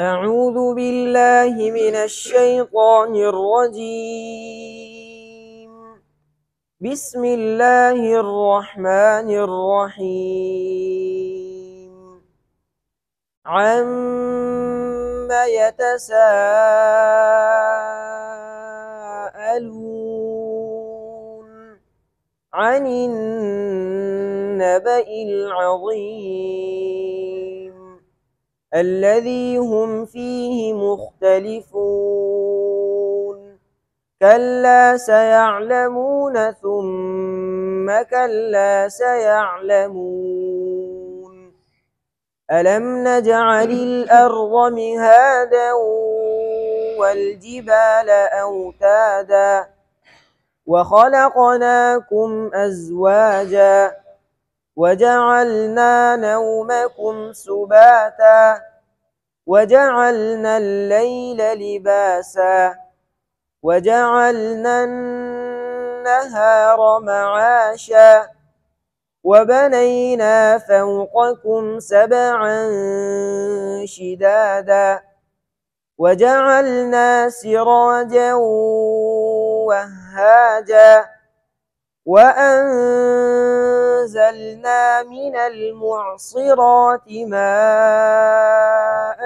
أعوذ بالله من الشيطان الرجيم. بسم الله الرحمن الرحيم. عَمَّ يتساءلون عن النبأ العظيم الذي هم فيه مختلفون. كلا سيعلمون ثم كلا سيعلمون. ألم نجعل الأرض مهادا والجبال أوتادا وخلقناكم أزواجا وجعلنا نومكم سباتا وجعلنا الليل لباسا وجعلنا النهار معاشا وبنينا فوقكم سبعا شدادا وجعلنا سراجا وهاجا وأنزلنا من المعصرات ماء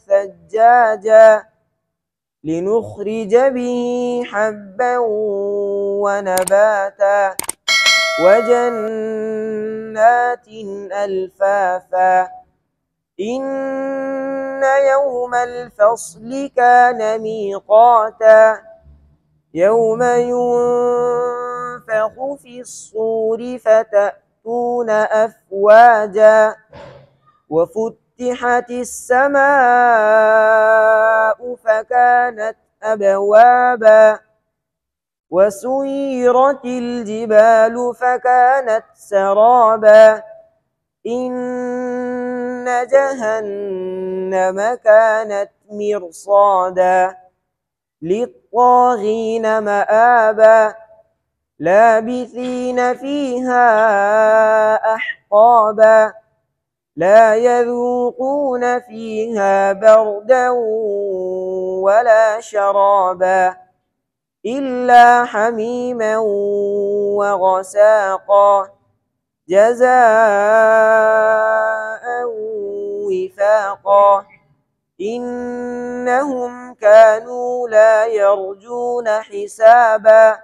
ثجاجا لنخرج به حبا ونباتا وجنات ألفافا. إن يوم الفصل كان ميقاتا يوم ينفخ في الصور فتأتون أفواجا وفتحت السماء فكانت أبوابا وسيرت الجبال فكانت سرابا إن جهنم كانت مرصادا للطاغين مآبا لابثين فيها أحقابا لا يذوقون فيها بردا ولا شرابا إلا حميما وغساقا جزاء وفاقا. إنهم كانوا لا يرجون حسابا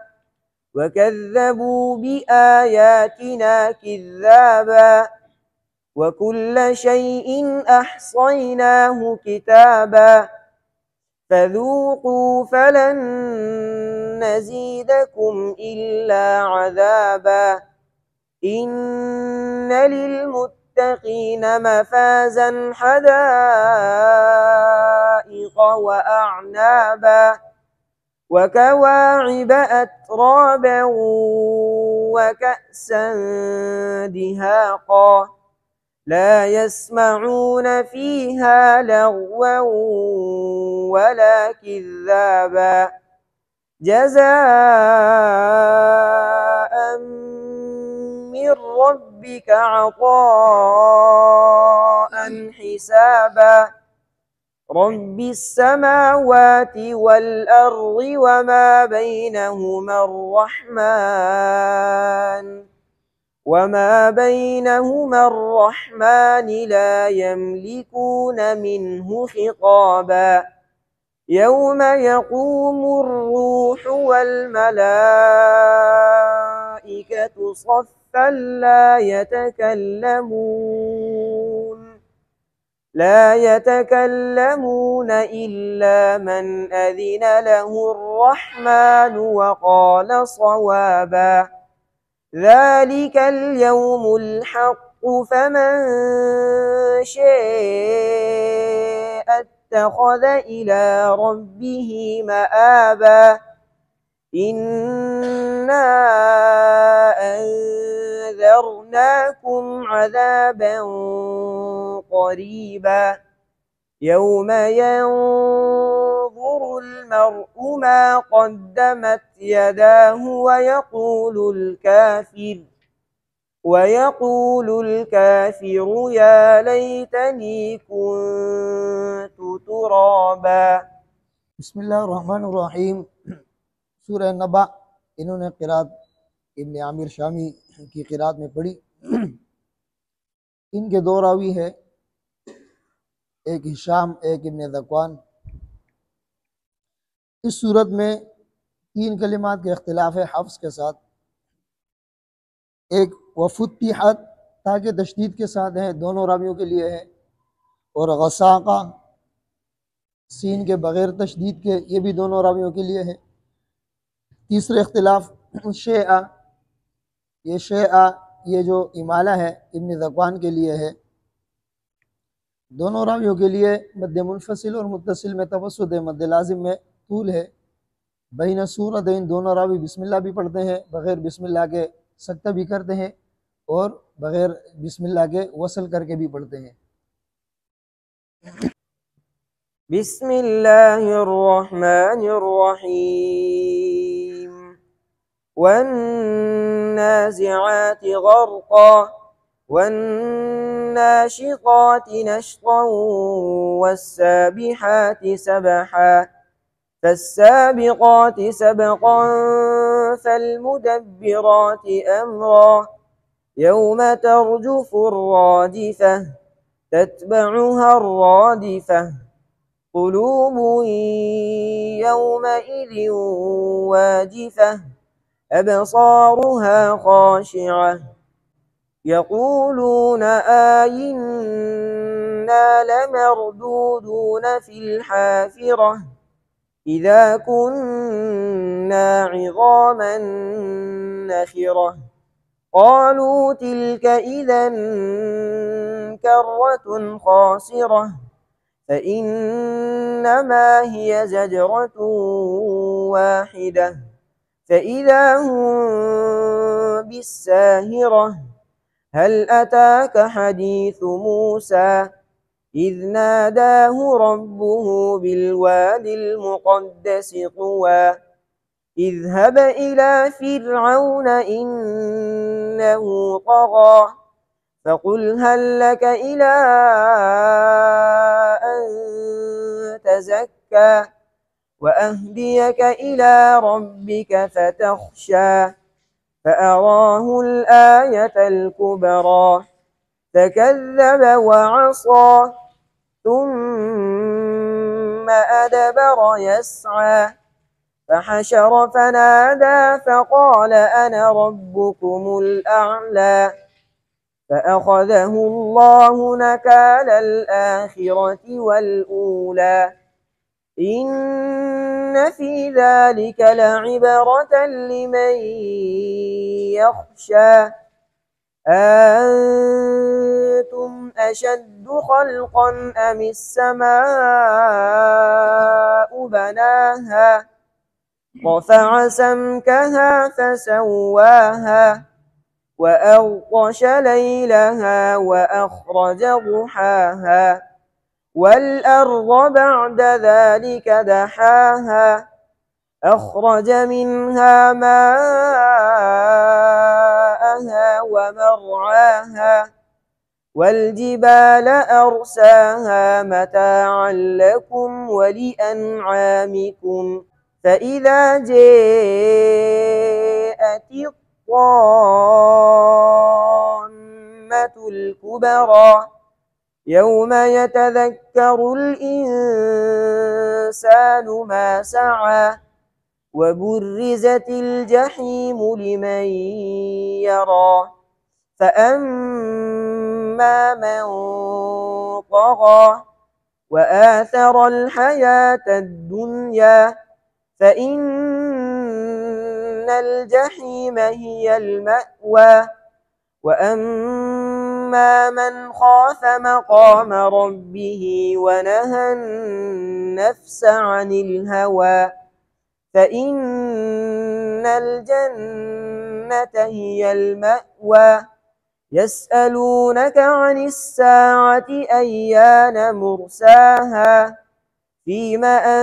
وكذبوا بآياتنا كذابا وكل شيء أحصيناه كتابا فذوقوا فلن نزيدكم إلا عذابا. إن للمتقين مفازا حدائق وأعنابا وكواعب أترابا وكأسا دهاقا لا يسمعون فيها لغوا ولا كذابا جزاء من ربك عطاء حسابا. رب السماوات والأرض وما بينهما الرحمن لا يملكون منه خطابا. يوم يقوم الروح والملائكة صفا لا يتكلمون إلا من أذن له الرحمن وقال صوابا. ذلك اليوم الحق فمن شاء اتخذ إلى ربه مآبا. إنا أنذرناكم عذابا قريبا يوم ينظر المرء ما قدمت يداه ويقول الكافر ويقول الكافر يا ليتني كنت ترابا. बिस्मिल्लाहिर्रहमानिर्रहीम। सूरह नबा इन्होंने क़िरात इब्न आमिर शामी की क़िरात में पढ़ी। इनके दो रावी है, एक हिशाम, एक इब्न ज़कवान। इस सूरत में तीन कलिमात के अख्तिलाफ है हफ्स के साथ। एक वफ़ुत्तिहत, ताकि तशदीद के साथ है, दोनों रावियों के लिए है। और गसाका, सीन के बग़ैर तशदीद के, ये भी दोनों रावियों के लिए है। तीसरे अख्तिलाफ शेआ, ये शेआ ये जो इमाला है इब्न ज़कवान के लिए है। दोनों रावियों के लिए मद्द मुनफसिल और मुत्तसिल में तवस्सुत है, मद्द लाजिम में तूल है। बैन सूरत इन दोनों रावी बिस्मिल्लाह भी पढ़ते हैं, बग़ैर बिस्मिल्लाह के सकता भी करते हैं, और बग़ैर बिस्मिल्लाह के वसल करके भी पढ़ते हैं। बिस्मिल्लाहिर्रहमानिर्रहीम। वन्नाज़िआति ग़र्क़ा वन्नाशिताति नशता वस्साबिहाति सबहा फस्साबिक़ाति सबक़ा फल्मुदब्बिरात अम्रा यौम तर्जुफ़ु الراجفة تتبعها الرادفة قلوب يومئذ واجفة أبصارها خاشعة يقولون أئنا لمردودون في الحافرة إذا كنا عظاما نخرة قالوا تلك إذا كرة خاسرة فإنما هي زجرة واحدة فإذا هم بالساهرة هل أتاك حديث موسى إذ ناداه ربه بالوادي المقدس طوى اذهب إلى فرعون إنه طغى فقل هل لك إلى أن تزكى وأهديك إلى ربك فتخشى فأراه الآية الكبرى فكذب وعصى ثم أدبر يسعى فحشر فنادى فقال أنا ربكم الأعلى فأخذه الله نكال الآخرة والأولى إن في ذلك لعبرة لمن يخشى أأنتم أشد خلقا أم السماء بناها رفع سمكها فسواها وأغطش ليلها وأخرج ضحاها والأرض بعد ذلك دحاها أخرج منها ماءها ومرعاها والجبال أرساها متاعا لكم ولأنعامكم فإذا جاءت الطامة الكبرى يوم يتذكر الإنسان ما سعى وبرزت الجحيم لمن يرى فأما من طغى وآثر الحياة الدنيا فإن الجحيم هي المأوى وأما من خاف مقام ربه ونهى النفس عن الهوى فإن الجنة هي المأوى يسألونك عن الساعة أيان مرساها فيم أنت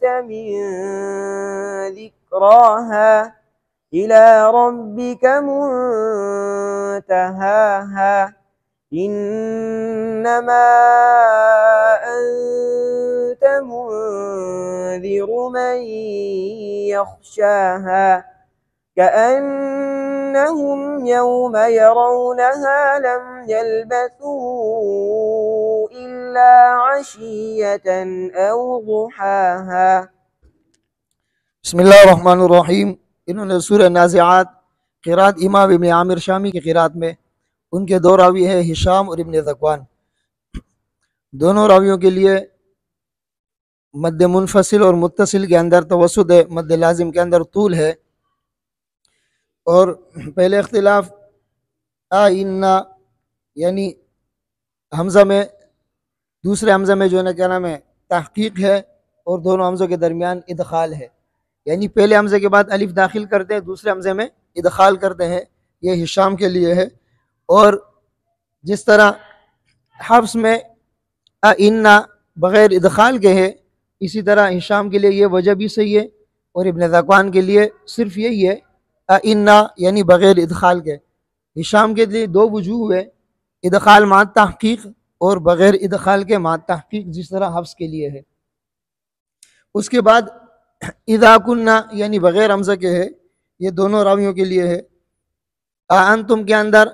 من ذكراها إلى ربك منتهاها إنما أنت منذر من يخشاها كأنهم يوم يرونها لم يلبثوا إلا عشية أو ضحاها. बिस्मिल्लाहिर्रहमानिर्रहीम। इन्होंने सूरह नाज़िआत क़िरात इमाम इब्न आमिर शामी की क़िरात में उनके दो रावी है हिशाम और इब्न ज़कवान। दोनों रावियों के लिए मद्द मुनफसिल और मुत्तसिल के अंदर तवस्सुत है, मद्द लाजिम के अंदर तूल है। और पहले इख्तिलाफ आ इन्ना यानी हमज़ा में, दूसरे हमज़ा में जो है ना क्या नाम है तहक़ीक़ है, और दोनों हमज़ों के दरमियान इदखाल है। यानी पहले हमज़े के बाद अलिफ दाखिल करते हैं, दूसरे हमज़े में इदखाल करते हैं। ये हिशाम के लिए है। और जिस तरह हफ्स में आ इन्ना बग़ैर इदखाल के है, इसी तरह हिशाम के लिए ये वजह भी सही है, और इब्न ज़कवान के लिए सिर्फ यही है आ इन्ना यानी बग़ैर इदखाल के। हिशाम के लिए दो वजूह है, इदखाल मा तहक़ीक़ और बग़ैर इदखाल के मा तहक़ीक़, जिस तरह हफ्स के लिए है। उसके बाद इज़ा कुन्ना यानी बग़ैर हमज़ा के है, ये दोनों रावियों के लिए है। अंतुम के अंदर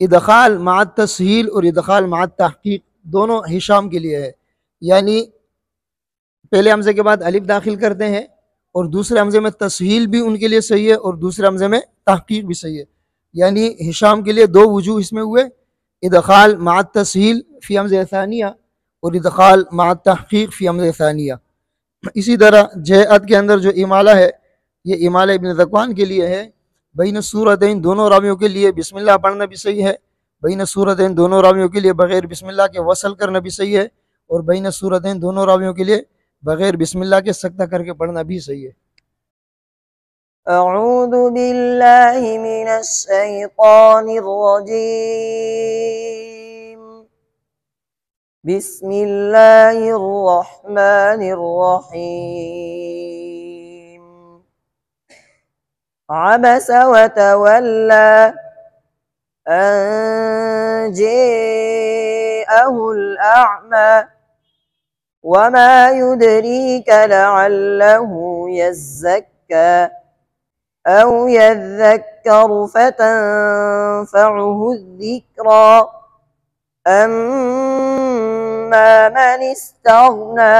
इदखाल मा तस्हील और इदखाल मा तहक़ीक़ दोनों हिशाम के लिए है। यानी पहले हमज़े के बाद अलिफ दाखिल करते हैं, और दूसरे हमज़े में तस्हील भी उनके लिए सही है, और दूसरे हमज़े में तहक़ीक़ भी सही है। यानी हिशाम के लिए दो वजूह इसमें हुए, इदखाल मा तस्हील फ़ी हमज़े सानिया और इदखाल मा तहक़ीक़ फ़ी हमज़े सानिया। इसी तरह जहअत के अंदर जो इमाला है, ये इमाला इब्न ज़कवान के लिए है। बैन सूरतैन दोनों रावियों के लिए बिस्मिल्लाह पढ़ना भी सही है। बैन सूरतैन दोनों रावियों के लिए बग़ैर बिस्मिल्लाह के वसल करना भी सही है, और बैन सूरतैन दोनों रावियों के लिए बग़ैर बिस्मिल्लाह के सकता करके पढ़ना भी सही है। अऊज़ु बिल्लाहि मिनश शैतानिर रजीम। बिस्मिल्लाहिर रहमानिर रहीम। अबस व तवल्ला अन जाअहुल अअमा वमा युद्रीक लअल्लहु यज़्ज़क्का औ यज़्ज़क्करु फतंफ़अहु الذिक्रा अम्मा मन इस्तग़ना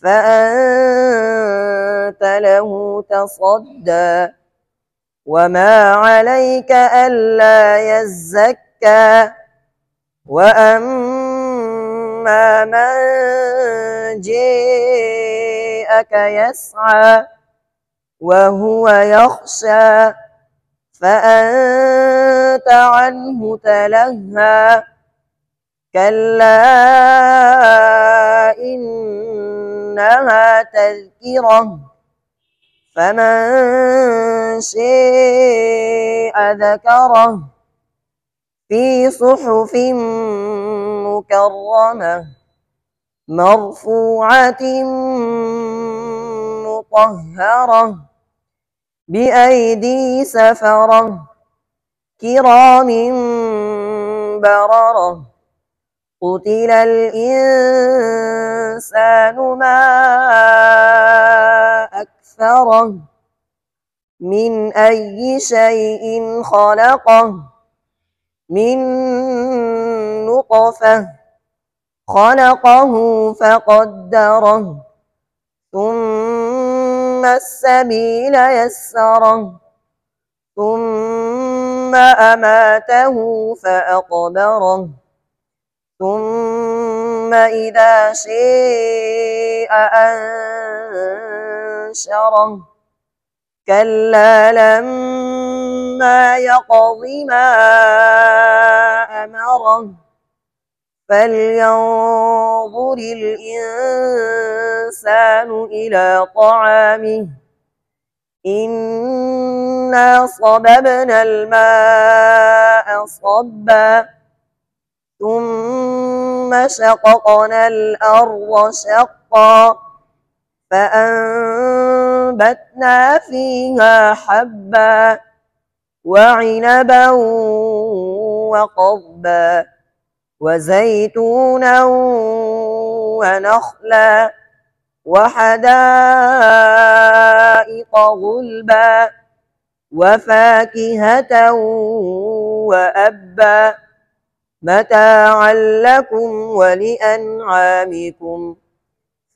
फ़अन्त लहु तसद्दा वमा अलैक अल्ला यज़्ज़क्का वअम्मा मन जाअक यस्आ वहुव यख्शा फ़अन्त अन्हु तलहा कल्ला इन्नहा तज़किरह फमन शाअ ज़करह फ़ी सुहुफ़िन मुकर्रमह मरफ़ूअतिन मुطهرة بأيدي سفرة كرام بررة قتل الإنسان ما أكفره من أي شيء خلقه من نطفة خلقه فقدره ثم السبيل يسره ثم أماته فأقبره ثم إذا شاء أنشره كلا لما يقض ما أمره فلينظر الإنسان إلى طعامه إنا صببنا الماء صبا ثم شققنا الأرض شقا فأنبتنا فيها حبا وعنبا وقضبا وزيتونا ونخلا وحدائق غلبا وفاكهة وأبا متاعا لكم ولأنعامكم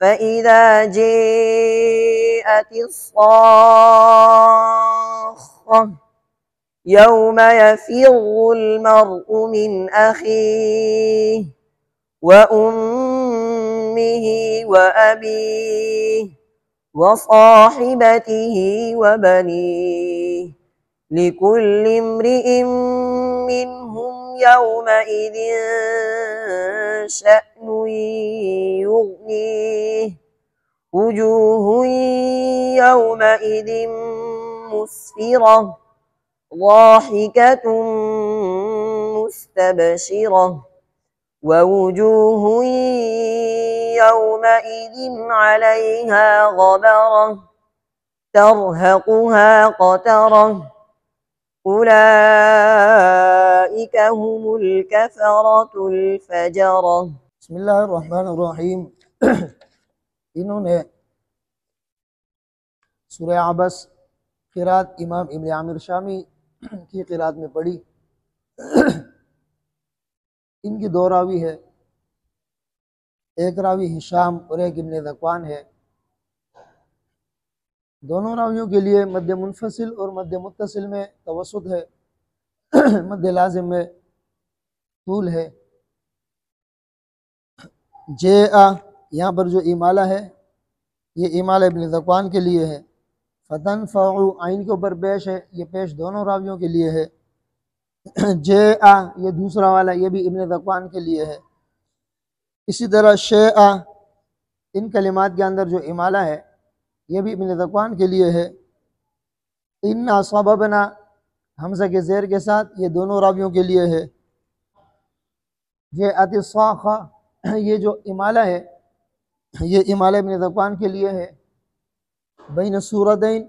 فإذا جاءت الصاخة يوم يفر المرء من أخيه وأمه وأبيه وصاحبته وبنيه لكل امرئ منهم يومئذ شأن يغنيه وجوه يومئذ مسفرة ضاحكة مستبشرة ووجوه يومئذ عليها غبرة ترهقها قترة أولئك هم الكفرة الفجرة. بسم اللہ الرحمن الرحیم۔ انہوں نے سورہ عبس قرات امام ابن عامر شامی کی قرات میں پڑھی۔ ان کی دو راوی ہے، ایک راوی ہشام اور ایک ابن ذکوان ہے۔ دونوں راویوں کے لیے مد منفصل اور مد متصل میں توسط ہے، مد لازم میں طول ہے۔ یہاں پر جو امالہ ہے یہ امالہ ابن ذکوان کے لیے ہے۔ فتنفع عین کے اوپر پیش ہے، یہ پیش دونوں راویوں کے لیے ہے۔ یہ دوسرا والا یہ بھی ابن ذکوان کے لیے ہے۔ اسی طرح ان کلمات کے اندر جو امالہ ہے یہ بھی ابن ذکوان کے لیے ہے۔ انا صببنا حمزہ کے زیر کے ساتھ یہ دونوں راویوں کے لیے ہے۔ جاءت الصاخہ یہ جو امالہ ہے یہ امالہ ابن ذکوان کے لیے ہے۔ بین السورتین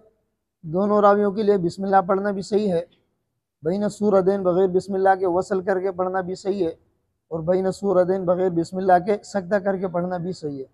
دونوں راویوں کے لیے بسم اللہ پڑھنا بھی صحیح ہے۔ بین السورتین بغیر بسم اللہ کے وصل کر کے پڑھنا بھی صحیح ہے، اور بین السورتین بغیر بسم اللہ کے سجدہ کر کے پڑھنا بھی صحیح ہے۔